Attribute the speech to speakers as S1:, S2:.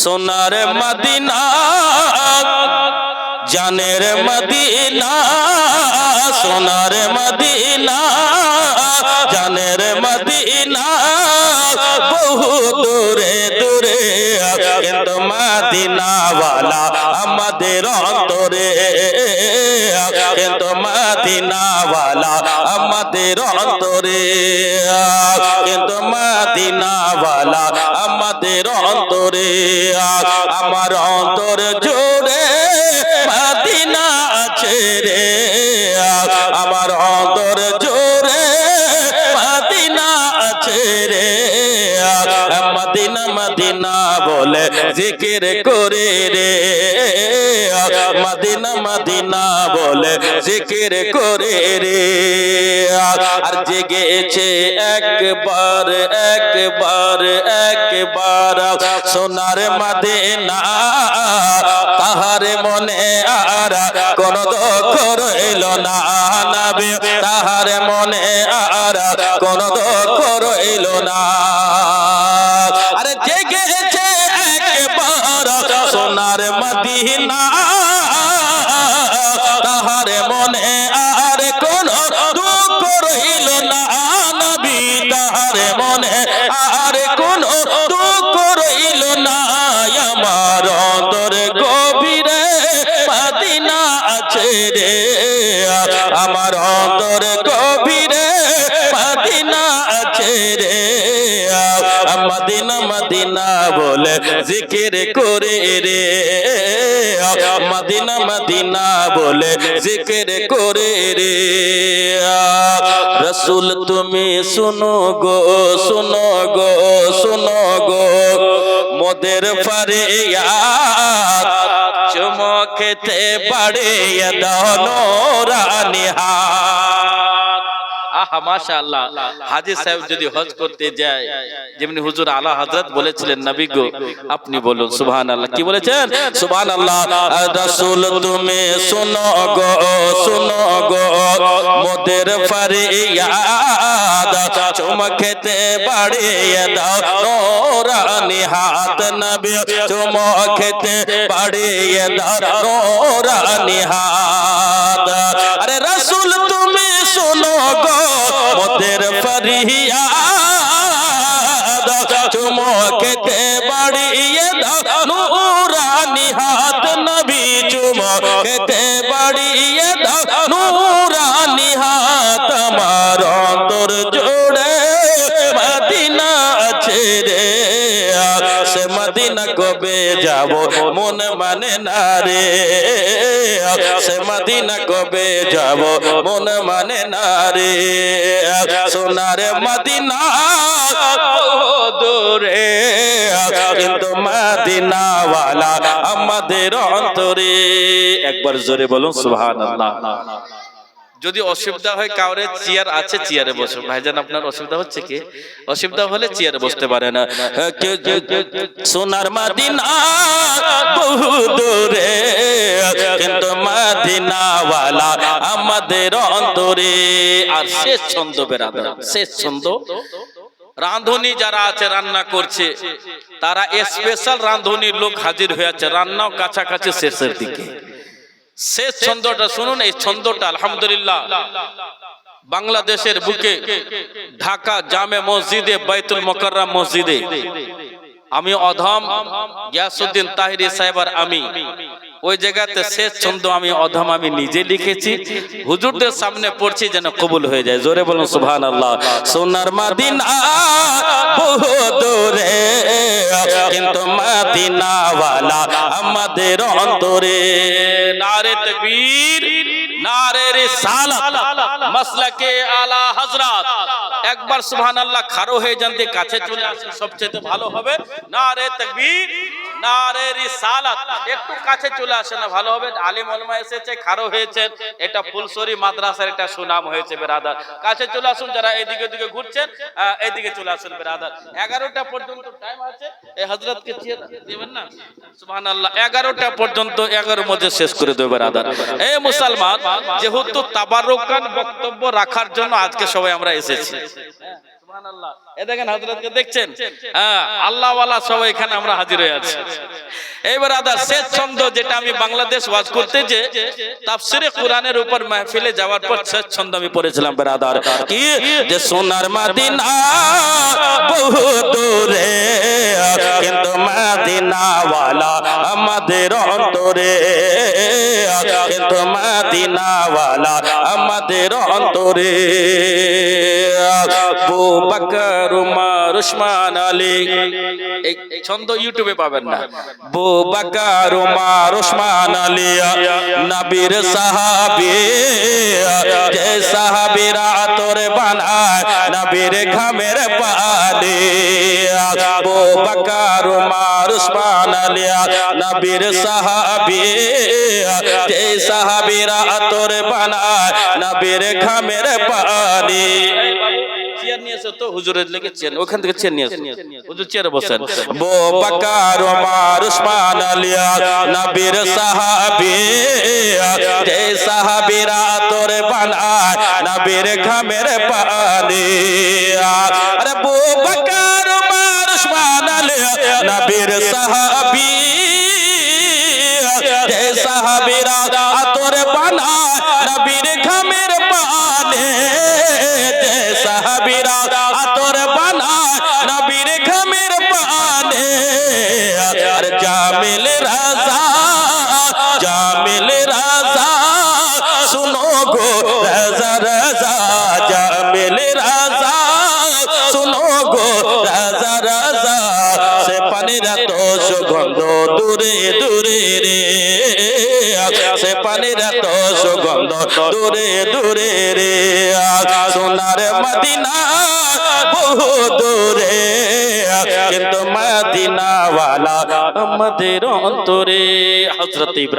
S1: সোনার মদিনা জানের মদিনা সোনার মদিনা জানের মদিনা বহু দূরে দূরে কিন্তু মদিনাওয়ালা আমাদের অন্তরে কিন্তু মদিনাওয়ালা আমাদের অন্তরে কিন্তু মদিনাওয়ালা আমাদের অন্তরে আমার অন্তর জুড়ে মদিনা আছে রে আমার অন্তর জুড়ে মদিনা আছে রে মদিনা মদিনা বলে জিকির করে রে মদিনা মদিনা বলে জিকির করে রে আর জেগেছে একবার একবার একবার সোনার মদিনা তাহার মনে আর কোন দুঃখ রইল না নবী তাহার মনে আর কোন দুঃখ রইল না আরে জেগেছে একবার সোনার মদিনা তাহার মনে আর কোন দুঃখ রইল না নবী তাহার মনে আর কোন দুঃখ রইল না আমার অন্তর গভীরে মদিনা আছে রে আমার অন্তর গভীরে মদিনা আছে রে মদিনা মদিনা বলে জিকির করে রে মদিনা মদিনা বলে জিকির করে রে রসুল তুমি শুনো গো শুনো গো শুনো গো মোদের ফরিয়াদ চুমকেতে বাড়িয়ে দাও নূরানি হাত আহা মাশাআল্লাহ হাজী সাহেব যদি হজ করতে যায় যেমনি হুজুর আলা হযরত বলেছিলেন নবী গো আপনি বলুন সুবহানাল্লাহ কি বলেছেন সুবহানাল্লাহ রাসূল তুমি শুনো গো মোদের ফরিয়াদ চুমকেতে বাড়িয়ে দাও নূরানি হাত নবী চুমকেতে বাড়িয়ে দাও নূরানি হাত আরে রাসূল তুমি শুনো গো মোদের ফরিয়াদ চুমকেতে বাড়িয়ে দাও নূরানি হাত নবী চুমকেতে বাড়িয়ে দাও নূরানি হাত আমার অন্তর জুড়ে মদিনা আছে রে সে মদিনা কবে যাব মন মানে না রে সে মদিনা কবে যাব মন মানে না রে সোনার মদিনা দূরে কিন্তু মদিনাওয়ালা আমাদের অন্তরে একবার জোরে বলুন সুবহানাল্লাহ যদি অসুবিধা হয় কাউরে চেয়ার আছে চেয়ারে বসুন ভাইজান আপনার অসুবিধা হচ্ছে কি অসুবিধা হলে চেয়ারে বসতে পারে না সোনার মদিনা বহু দূরে কিন্তু মদিনাওয়ালা আমাদের অন্তরে আর শেষ ছন্দ বেরাদার শেষ ছন্দ রাঁধুনি যারা আছে রান্না করছে তারা স্পেশাল রাঁধুনির লোক হাজির হয়ে আছে রান্নাও কাছাকাছি শেষের দিকে শেষ ছন্দটা শুনুন এই ছন্দটা আলহামদুলিল্লাহ বাংলাদেশের বুকে ঢাকা জামে মসজিদে বাইতুল মুকাররম মসজিদে আমি অধম গিয়াসউদ্দিন তাহিরি সাহেবের আমি ওই জায়গাতে শেষ ছন্দ আমি অধম আমি নিজে লিখেছি হুজুরদের সামনে পড়ছি যেন কবুল হয়ে যায় জোরে বলুন সুবহানাল্লাহ সোনার মদিনা বহু দূরে কিন্তু মদিনাওয়ালা আমাদের অন্তরে নারে তাকবীর নারে রিসালাত মাসলাকে আলা হযরত একবার সুবহানাল্লাহ খাড়ো হয়ে যান দিয়ে কাছে চলে আসুন সবচেয়ে ভালো হবে নারে তাকবীর নারে রিসালাত একটু কাছে চলে আসেন না ভালো হবে আলেম ওলামা এসেছে খাড়ো হয়েছেন এটা ফুলসরি মাদ্রাসার একটা সুনাম হয়েছে বেরাদার কাছে চলে আসুন যারা এদিকে ওদিকে ঘুরছেন এদিকে চলে আসুন বেরাদার 11টা পর্যন্ত টাইম আছে এই হযরতকে চেয়ে দিবেন না সুবহানাল্লাহ 11টা পর্যন্ত 11 মধ্যে শেষ করে দেব বেরাদার এই মুসলমান যেহেতু তাবারুকান বক্তব্য রাখার জন্য আজকে সবাই আমরা এসেছি সুবহানাল্লাহ এই দেখেন হযরতকে দেখছেন আল্লাহ ওয়ালা সবাই এখানে আমরা হাজির হয়ে আছি এবার আদা শেষ ছন্দ যেটা আমি বাংলাদেশ ওয়াজ করতে যে তাফসিরে কোরআনের উপর মাহফিলে যাওয়ার পর শেষ ছন্দ আমি পড়েছিলাম বেরাদার কি যে সোনার মদিনা বহু দূরে কিন্তু মদিনাওয়ালা আমাদের অন্তরে কিন্তু মদিনাওয়ালা আমাদের অন্তরে আবু বকর উমর উসমান আলী এই ছন্দ ইউটিউবে পাবেন না আবু বকর উমর উসমান আলী নবীর সাহাবী যে সাহাবীরা তোরে বানায় নবীর ঘামের পানি আবু বকর উমর উসমান আলী নবীর সাহাবী যে সাহাবীরা তোরে বানায় নবীর ঘামের পানি চেয়ার নিয়ে এসো তো হুজুরের লেগে চেয়ার ওখান থেকে চেয়ার নিয়ে এসো হুজুর চেয়ারে বসেন আবু বকর উমর উসমান আলী নবীর সাহাবী যে সাহাবীরা তোরে বানায় নবীর ঘামের পানি আরে আবু বকর উমর উসমান আলী নবীর সাহাবী যে সাহাবীরা তোরে বানায় নবীর ঘামের পানি যে সাহাবীরা তোরে বানায় নবীর ঘামের পানি আর জামিল রাজা শুনো গো রাজা রাজা জামিল রাজা শুনো গো রাজা রাজা সে পানির তো সুগন্ধ দূরে দূরে রে সে পানির তো সুগন্ধ দূরে দূরে রে সোনার মদিনা বহু দূরে কিন্তু মদিনাওয়ালা আমাদের অন্তরে হযরত ইব্রাহিম